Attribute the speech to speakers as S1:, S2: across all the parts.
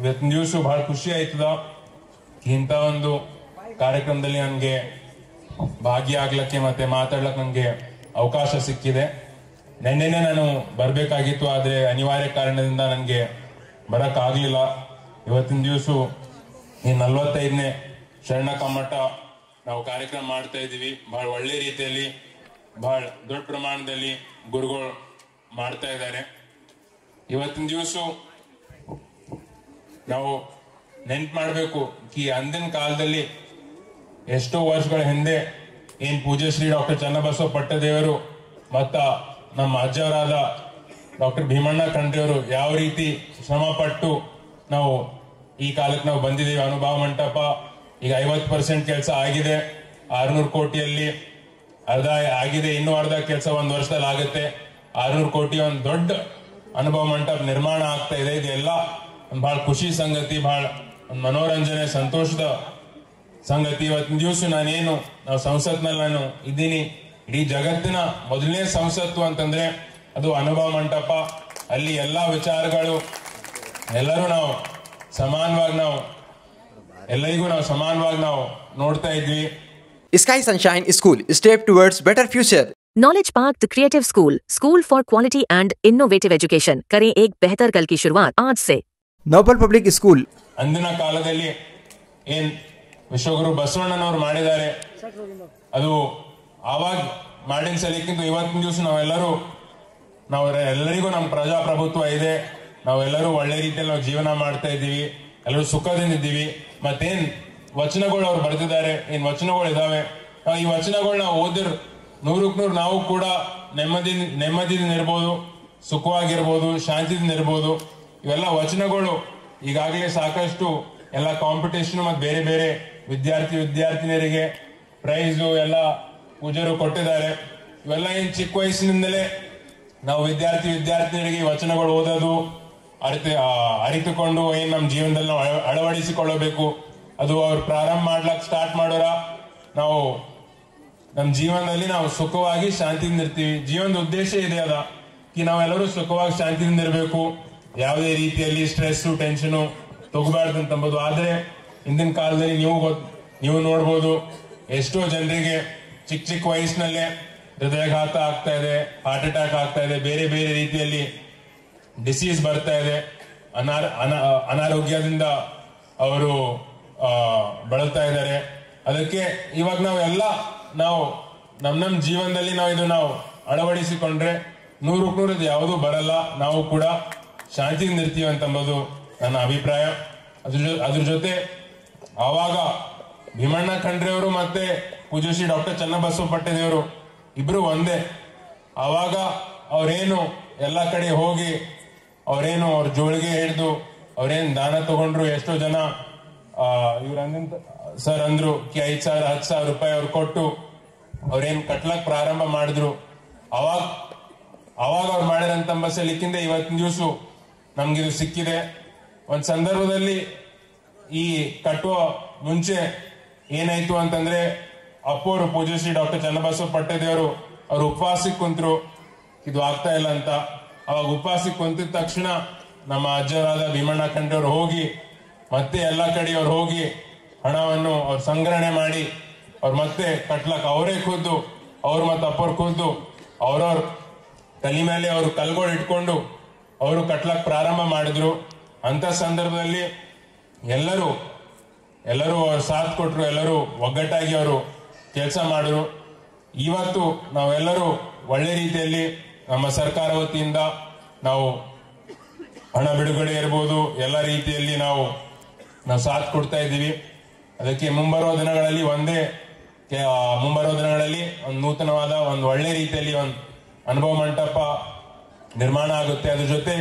S1: ಇವತ್ತಿನ ದಿವಸ ಬಹಳ ಖುಷಿ ಆಯ್ತದ. ಇಂಥ ಒಂದು ಕಾರ್ಯಕ್ರಮದಲ್ಲಿ ನನಗೆ ಭಾಗಿಯಾಗ್ಲಿಕ್ಕೆ ಮತ್ತೆ ಮಾತಾಡ್ಲಕ್ಕೆ ನನಗೆ ಅವಕಾಶ ಸಿಕ್ಕಿದೆ. ನೆನ್ನೆನೆ ನಾನು ಬರಬೇಕಾಗಿತ್ತು, ಆದರೆ ಅನಿವಾರ್ಯ ಕಾರಣದಿಂದ ನನಗೆ ಬರಕ್ಕಾಗ್ಲಿಲ್ಲ. ಇವತ್ತಿನ ದಿವಸ ಈ 45ನೇ ಶರಣ ಕಮ್ಮಟ ನಾವು ಕಾರ್ಯಕ್ರಮ ಮಾಡ್ತಾ ಇದ್ದೀವಿ. ಬಹಳ ಒಳ್ಳೆ ರೀತಿಯಲ್ಲಿ ಬಹಳ ದೊಡ್ಡ ಪ್ರಮಾಣದಲ್ಲಿ ಗುರುಗಳು ಮಾಡ್ತಾ ಇದ್ದಾರೆ. ಇವತ್ತಿನ ದಿವಸ ನಾವು ನೆನ್ಪು ಮಾಡಬೇಕು ಕಿ ಅಂದಿನ ಕಾಲದಲ್ಲಿ ಎಷ್ಟೋ ವರ್ಷಗಳ ಹಿಂದೆ ಏನ್ ಪೂಜ್ಯ ಶ್ರೀ ಡಾಕ್ಟರ್ ಚನ್ನಬಸವ ಪಟ್ಟದೇವರು ಮತ್ತ ನಮ್ಮ ಅಜ್ಜವರಾದ ಡಾಕ್ಟರ್ ಭೀಮಣ್ಣ ಖಂಡ್ರೆಯವರು ಯಾವ ರೀತಿ ಶ್ರಮ ಪಟ್ಟು ನಾವು ಈ ಕಾಲಕ್ಕೆ ನಾವು ಬಂದಿದ್ದೀವಿ. ಅನುಭವ ಮಂಟಪ ಈಗ 50% ಕೆಲಸ ಆಗಿದೆ, 600 ಕೋಟಿಯಲ್ಲಿ ಅರ್ಧ ಆಗಿದೆ, ಇನ್ನೂ ಅರ್ಧ ಕೆಲಸ ಒಂದು ವರ್ಷದಲ್ಲಿ ಆಗುತ್ತೆ. 600 ಕೋಟಿ ಒಂದು ದೊಡ್ಡ ಅನುಭವ ಮಂಟಪ ನಿರ್ಮಾಣ ಆಗ್ತಾ ಇದೆ. ಇದೆಲ್ಲ ಬಹಳ ಖುಷಿ ಸಂಗತಿ, ಬಹಳ ಮನೋರಂಜನೆ, ಸಂತೋಷದ ಸಂಗತಿ. ಇವತ್ತಿನ ದಿವಸ ನಾವು ಸಂಸತ್ನಲ್ಲಿ ನಾನು ಇದ್ದೀನಿ. ಇಡೀ ಜಗತ್ತಿನ ಮೊದಲನೇ ಸಂಸತ್ತು ಅಂತಂದ್ರೆ ಅದು ಅನುಭವ ಮಂಟಪ. ಅಲ್ಲಿ ಎಲ್ಲಾ ವಿಚಾರಗಳು ಎಲ್ಲರೂ ನಾವು ಸಮಾನವಾಗಿ ಎಲ್ಲರಿಗೂ ನಾವು ಸಮಾನವಾಗಿ ನಾವು ನೋಡ್ತಾ ಇದ್ವಿ.
S2: Sky Sunshine School, step towards better future.
S3: Knowledge Park the Creative School for quality and innovative education. करें एक बेहतर कल की शुरुआत आज से.
S2: Noble Public School.
S1: ಅಂದಿನ ಕಾಲದಲ್ಲಿ ಏನ್ ವಿಶ್ವಗುರು ಬಸವಣ್ಣನವರು ಮಾಡಿದ್ದಾರೆ, ಅದು ಆವಾಗ ಮಾಡಿನ ಸಲಿಕ್ಕಿಂತ ಇವತ್ತಿನ ದಿವಸ ನಾವೆಲ್ಲರಿಗೂ ನಮ್ಮ ಪ್ರಜಾಪ್ರಭುತ್ವ ಇದೆ. ನಾವೆಲ್ಲರೂ ಒಳ್ಳೆ ರೀತಿಯಲ್ಲಿ ನಾವು ಜೀವನ ಮಾಡ್ತಾ ಇದ್ದೀವಿ, ಎಲ್ಲರೂ ಸುಖದಿಂದ ಇದ್ದೀವಿ. ಮತ್ತೇನ್ ವಚನಗಳು ಅವ್ರು ಬರೆದಿದ್ದಾರೆ, ಏನ್ ವಚನಗಳು ಇದಾವೆ, ಈ ವಚನಗಳು ನಾವು ಓದಿರ್ 100ಕ್ಕೆ 100 ನಾವು ಕೂಡ ನೆಮ್ಮದಿಯಿಂದ ಇರ್ಬೋದು, ಸುಖವಾಗಿರ್ಬೋದು, ಶಾಂತಿದಿಂದ ಇರ್ಬೋದು. ಇವೆಲ್ಲ ವಚನಗಳು ಈಗಾಗಲೇ ಸಾಕಷ್ಟು ಎಲ್ಲ ಕಾಂಪಿಟೇಷನ್ ಮತ್ತು ಬೇರೆ ಬೇರೆ ವಿದ್ಯಾರ್ಥಿನಿಯರಿಗೆ ಪ್ರೈಸು ಎಲ್ಲ ಪೂಜಾರು ಕೊಟ್ಟಿದ್ದಾರೆ. ಇವೆಲ್ಲ ಏನ್ ಚಿಕ್ಕ ವಯಸ್ಸಿನಿಂದಲೇ ನಾವು ವಿದ್ಯಾರ್ಥಿನಿಯರಿಗೆ ಈ ವಚನಗಳು ಓದೋದು ಅರಿತುಕೊಂಡು ಏನ್ ನಮ್ಮ ಜೀವನದಲ್ಲಿ ನಾವು ಅಳವಡಿಸಿಕೊಳ್ಳಬೇಕು. ಅದು ಅವ್ರು ಪ್ರಾರಂಭ ಮಾಡ್ಲಕ್ ಸ್ಟಾರ್ಟ್ ಮಾಡೋರ ನಾವು ನಮ್ಮ ಜೀವನದಲ್ಲಿ ನಾವು ಸುಖವಾಗಿ ಶಾಂತಿಯಿಂದ ಇರ್ತೀವಿ. ಜೀವನದ ಉದ್ದೇಶ ಇದೆ ಅದ ಕಿ ನಾವೆಲ್ಲರೂ ಸುಖವಾಗಿ ಶಾಂತಿಯಿಂದ ಇರಬೇಕು, ಯಾವುದೇ ರೀತಿಯಲ್ಲಿ ಸ್ಟ್ರೆಸ್ ಟೆನ್ಷನ್ ತಗೋಬಾರ್ದು ಅಂತಂಬೋದು. ಆದ್ರೆ ಇಂದಿನ ಕಾಲದಲ್ಲಿ ನೀವು ನೋಡ್ಬೋದು, ಎಷ್ಟೋ ಜನರಿಗೆ ಚಿಕ್ಕ ವಯಸ್ಸಿನಲ್ಲೇ ಹೃದಯಾಘಾತ ಆಗ್ತಾ ಇದೆ, ಹಾರ್ಟ್ ಅಟ್ಯಾಕ್ ಆಗ್ತಾ ಇದೆ, ಬೇರೆ ಬೇರೆ ರೀತಿಯಲ್ಲಿ ಡಿಸೀಸ್ ಬರ್ತಾ ಇದೆ. ಅನಾರೋಗ್ಯದಿಂದ ಅವರು ಬಳಲ್ತಾ ಇದ್ದಾರೆ. ಅದಕ್ಕೆ ಇವಾಗ ನಾವು ನಮ್ಮ ಜೀವನದಲ್ಲಿ ನಾವು ಅಳವಡಿಸಿಕೊಂಡ್ರೆ 100ಕ್ಕೆ 100 ಯಾವುದೂ ಬರಲ್ಲ, ನಾವು ಕೂಡ ಶಾಂತಿಯಿಂದ ಇರ್ತೀವಿ ಅಂತಂಬೋದು ನನ್ನ ಅಭಿಪ್ರಾಯ. ಅದ್ರ ಜೊತೆ ಆವಾಗ ಭೀಮಣ್ಣ ಖಂಡ್ರೆಯವರು ಮತ್ತೆ ಪೂಜ್ಯ ಶ್ರೀ ಡಾಕ್ಟರ್ ಚನ್ನಬಸವ ಪಟ್ಟದೇವರು ಇಬ್ರು ಒಂದೇ. ಆವಾಗ ಅವ್ರೇನು ಎಲ್ಲ ಕಡೆ ಹೋಗಿ ಅವ್ರ ಜೋಳಿಗೆ ಹಿಡಿದು ಅವ್ರೇನ್ ದಾನ ತಗೊಂಡ್ರು. ಎಷ್ಟೋ ಜನ ಸರ್ ಅಂದ್ರು 5,000 10,000 ರೂಪಾಯಿ ಅವ್ರು ಕೊಟ್ಟು ಅವ್ರೇನ್ ಕಟ್ಲಕ್ ಪ್ರಾರಂಭ ಮಾಡಿದ್ರು. ಅವಾಗ ಅವ್ರು ಮಾಡಿರಂತ ಬಸ್ಸಲಿಕ್ಕಿಂದ ಇವತ್ತಿನ ದಿವಸ ನಮ್ಗಿದು ಸಿಕ್ಕಿದೆ. ಒಂದ್ ಸಂದರ್ಭದಲ್ಲಿ ಈ ಕಟ್ಟುವ ಮುಂಚೆ ಏನಾಯ್ತು ಅಂತಂದ್ರೆ ಅಪ್ಪೋರು ಪೂಜ್ಯ ಶ್ರೀ ಡಾಕ್ಟರ್ ಚನ್ನಬಸವ ಪಟ್ಟದೇವರು ಅವ್ರು ಉಪವಾಸಕ್ಕೆ ಕುಂತ್ರು, ಇದು ಆಗ್ತಾ ಇಲ್ಲ ಅಂತ. ಅವಾಗ ಉಪವಾಸಕ್ಕೆ ಕುಂತಿದ ತಕ್ಷಣ ನಮ್ಮ ಅಜ್ಜರಾದ ಭೀಮಣ್ಣ ಖಂಡ್ರೆಯವರು ಹೋಗಿ ಮತ್ತೆ ಎಲ್ಲ ಕಡೆ ಅವ್ರು ಹೋಗಿ ಹಣವನ್ನು ಅವ್ರು ಸಂಗ್ರಹಣೆ ಮಾಡಿ ಅವ್ರು ಮತ್ತೆ ಕಟ್ಲಕ್ ಅವರೇ ಖುದ್ದು ಅವ್ರು ಮತ್ತೆ ಅಪ್ಪವ್ರು ಖುದ್ದು ಅವ್ರವ್ರ ತಲೆ ಮೇಲೆ ಅವರು ಕಲ್ಗಳು ಇಟ್ಕೊಂಡು ಅವರು ಕಟ್ಲಕ್ ಪ್ರಾರಂಭ ಮಾಡಿದ್ರು. ಅಂತ ಸಂದರ್ಭದಲ್ಲಿ ಎಲ್ಲರೂ ಅವ್ರು ಸಾಥ್ ಕೊಟ್ರು, ಎಲ್ಲರೂ ಒಗ್ಗಟ್ಟಾಗಿ ಅವರು ಕೆಲಸ ಮಾಡಿದ್ರು. ಇವತ್ತು ನಾವೆಲ್ಲರೂ ಒಳ್ಳೆ ರೀತಿಯಲ್ಲಿ ನಮ್ಮ ಸರ್ಕಾರ ವತಿಯಿಂದ ನಾವು ಹಣ ಬಿಡುಗಡೆ ಇರ್ಬೋದು, ಎಲ್ಲ ರೀತಿಯಲ್ಲಿ ನಾವು ಸಾಥ್ ಕೊಡ್ತಾ ಇದ್ದೀವಿ. ಅದಕ್ಕೆ ಮುಂಬರುವ ದಿನಗಳಲ್ಲಿ ಒಂದು ನೂತನವಾದ ಒಂದು ಒಳ್ಳೆ ರೀತಿಯಲ್ಲಿ ಒಂದು ಅನುಭವ ಮಂಟಪ ನಿರ್ಮಾಣ ಆಗುತ್ತೆ. ಅದ್ರ ಜೊತೆ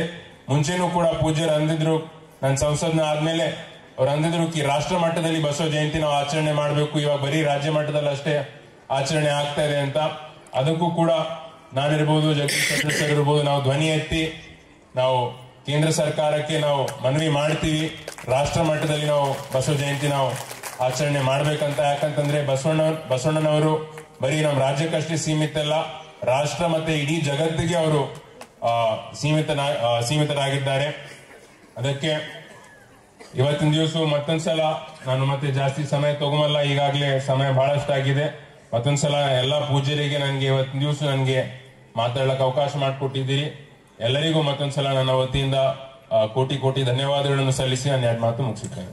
S1: ಮುಂಚೆನೂ ಕೂಡ ಪೂಜ್ಯರು ಅಂದಿದ್ರು, ನನ್ನ ಸಂಸದ್ನ ಆದ್ಮೇಲೆ ಅವ್ರು ಅಂದಿದ್ರು ಕಿ ರಾಷ್ಟ್ರ ಮಟ್ಟದಲ್ಲಿ ಬಸವ ಜಯಂತಿ ನಾವು ಆಚರಣೆ ಮಾಡಬೇಕು, ಇವಾಗ ಬರೀ ರಾಜ್ಯ ಮಟ್ಟದಲ್ಲಿ ಅಷ್ಟೇ ಆಚರಣೆ ಆಗ್ತಾ ಇದೆ ಅಂತ. ಅದಕ್ಕೂ ಕೂಡ ನಾನಿರ್ಬೋದು, ಜಗದೀಶ್ ಶೆಟ್ಟರ್ ಸರ್ ಇರ್ಬೋದು, ನಾವು ಧ್ವನಿ ಎತ್ತಿ ನಾವು ಕೇಂದ್ರ ಸರ್ಕಾರಕ್ಕೆ ನಾವು ಮನವಿ ಮಾಡ್ತೀವಿ, ರಾಷ್ಟ್ರ ಮಟ್ಟದಲ್ಲಿ ನಾವು ಬಸವ ಜಯಂತಿ ನಾವು ಆಚರಣೆ ಮಾಡ್ಬೇಕಂತ. ಯಾಕಂತಂದ್ರೆ ಬಸವಣ್ಣನವರು ಬರೀ ನಮ್ಮ ರಾಜ್ಯಕ್ಕಷ್ಟೇ ಸೀಮಿತ ಅಲ್ಲ, ರಾಷ್ಟ್ರ ಮತ್ತೆ ಇಡೀ ಜಗತ್ತಿಗೆ ಅವರು ಸೀಮಿತರಾಗಿದ್ದಾರೆ. ಅದಕ್ಕೆ ಇವತ್ತಿನ ದಿವಸ ಮತ್ತೊಂದ್ಸಲ ನಾನು ಮತ್ತೆ ಜಾಸ್ತಿ ಸಮಯ ತಗೊಂಬಲ್ಲ, ಈಗಾಗಲೇ ಸಮಯ ಬಹಳಷ್ಟು ಆಗಿದೆ. ಮತ್ತೊಂದ್ಸಲ ಎಲ್ಲಾ ಪೂಜ್ಯರಿಗೆ ನನಗೆ ಇವತ್ತಿನ ದಿವಸ ನನಗೆ ಮಾತಾಡಲಿಕ್ಕೆ ಅವಕಾಶ ಮಾಡಿಕೊಟ್ಟಿದ್ದೀರಿ. ಎಲ್ಲರಿಗೂ ಮತ್ತೊಂದ್ಸಲ ನನ್ನ ವತಿಯಿಂದ ಕೋಟಿ ಕೋಟಿ ಧನ್ಯವಾದಗಳನ್ನು ಸಲ್ಲಿಸಿ ನಾನು ಎರಡು ಮಾತು ಮುಗಿಸುತ್ತೇನೆ.